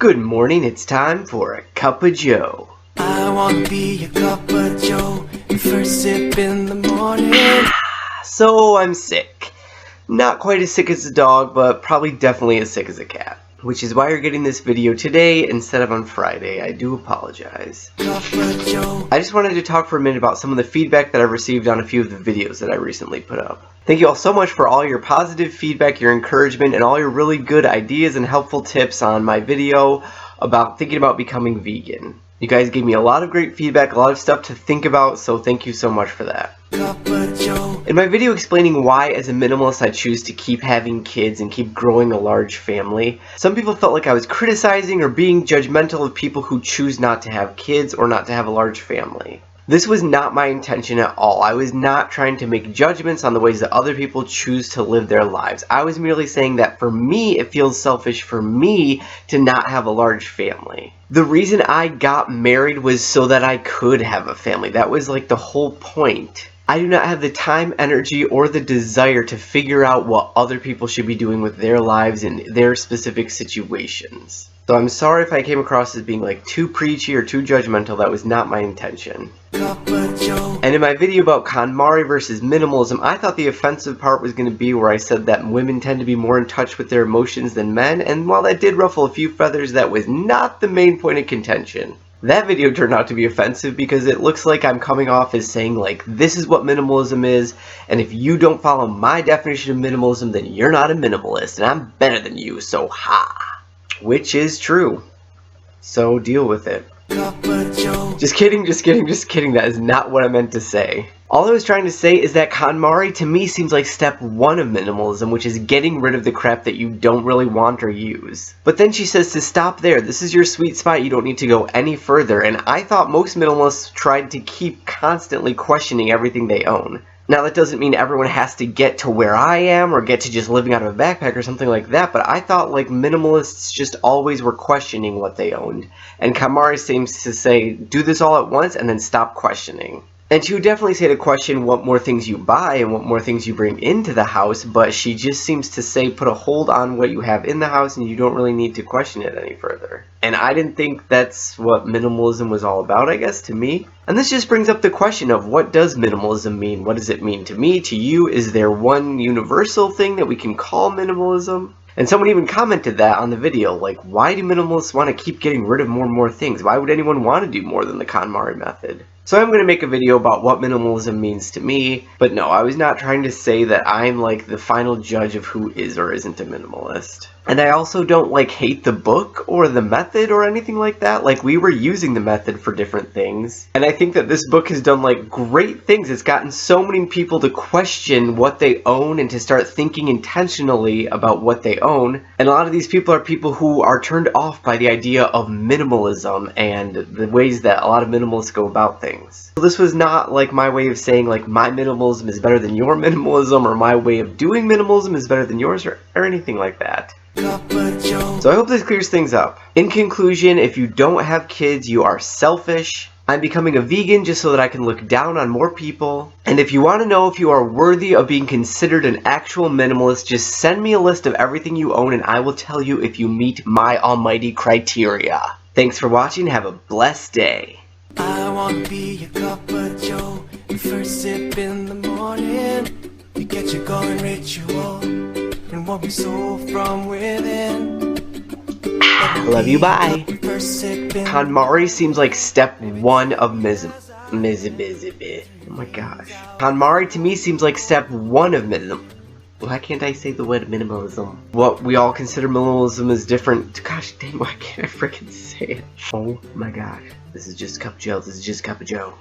Good morning, it's time for a cup of joe. I want to be a cup of joe, your first sip in the morning. So I'm sick. Not quite as sick as a dog, but probably definitely as sick as a cat. Which is why you're getting this video today instead of on Friday. I do apologize. I just wanted to talk for a minute about some of the feedback that I've received on a few of the videos that I recently put up. Thank you all so much for all your positive feedback, your encouragement, and all your really good ideas and helpful tips on my video about thinking about becoming vegan. You guys gave me a lot of great feedback, a lot of stuff to think about, so thank you so much for that. In my video explaining why as a minimalist I choose to keep having kids and keep growing a large family, some people felt like I was criticizing or being judgmental of people who choose not to have kids or not to have a large family. This was not my intention at all. I was not trying to make judgments on the ways that other people choose to live their lives. I was merely saying that for me, it feels selfish for me to not have a large family. The reason I got married was so that I could have a family. That was like the whole point. I do not have the time, energy, or the desire to figure out what other people should be doing with their lives in their specific situations. So I'm sorry if I came across as being like too preachy or too judgmental. That was not my intention. And in my video about KonMari versus minimalism, I thought the offensive part was going to be where I said that women tend to be more in touch with their emotions than men, and while that did ruffle a few feathers, that was not the main point of contention. That video turned out to be offensive because it looks like I'm coming off as saying like, this is what minimalism is, and if you don't follow my definition of minimalism, then you're not a minimalist, and I'm better than you, so ha! Which is true. So deal with it. Just kidding, that is not what I meant to say. All I was trying to say is that KonMari to me seems like step one of minimalism, which is getting rid of the crap that you don't really want or use. But then she says to stop there, this is your sweet spot, you don't need to go any further, and I thought most minimalists tried to keep constantly questioning everything they own. Now that doesn't mean everyone has to get to where I am or get to just living out of a backpack or something like that, but I thought like minimalists just always were questioning what they owned. And KonMari seems to say, do this all at once and then stop questioning. And she would definitely say to question what more things you buy and what more things you bring into the house, but she just seems to say put a hold on what you have in the house and you don't really need to question it any further. And I didn't think that's what minimalism was all about, I guess, to me. And this just brings up the question of what does minimalism mean? What does it mean to me, to you? Is there one universal thing that we can call minimalism? And someone even commented that on the video, like, why do minimalists want to keep getting rid of more and more things? Why would anyone want to do more than the KonMari method? So I'm going to make a video about what minimalism means to me, but no, I was not trying to say that I'm like the final judge of who is or isn't a minimalist. And I also don't like hate the book or the method or anything like that. Like, we were using the method for different things. And I think that this book has done like great things. It's gotten so many people to question what they own and to start thinking intentionally about what they own. And a lot of these people are people who are turned off by the idea of minimalism and the ways that a lot of minimalists go about things. So this was not like my way of saying like my minimalism is better than your minimalism or my way of doing minimalism is better than yours or anything like that. So I hope this clears things up. In conclusion, if you don't have kids, you are selfish. I'm becoming a vegan just so that I can look down on more people. And if you want to know if you are worthy of being considered an actual minimalist, just send me a list of everything you own and I will tell you if you meet my almighty criteria. Thanks for watching. Have a blessed day. I want to be a cup of joe, your first sip in the morning. You get your going ritual and what we soul from within. Love you, bye. KonMari seems like step one of oh my gosh. KonMari to me seems like step one of minimalism. Why can't I say the word minimalism? What we all consider minimalism is different. Gosh dang, why can't I freaking say it? Oh my gosh. This is just cup of joe.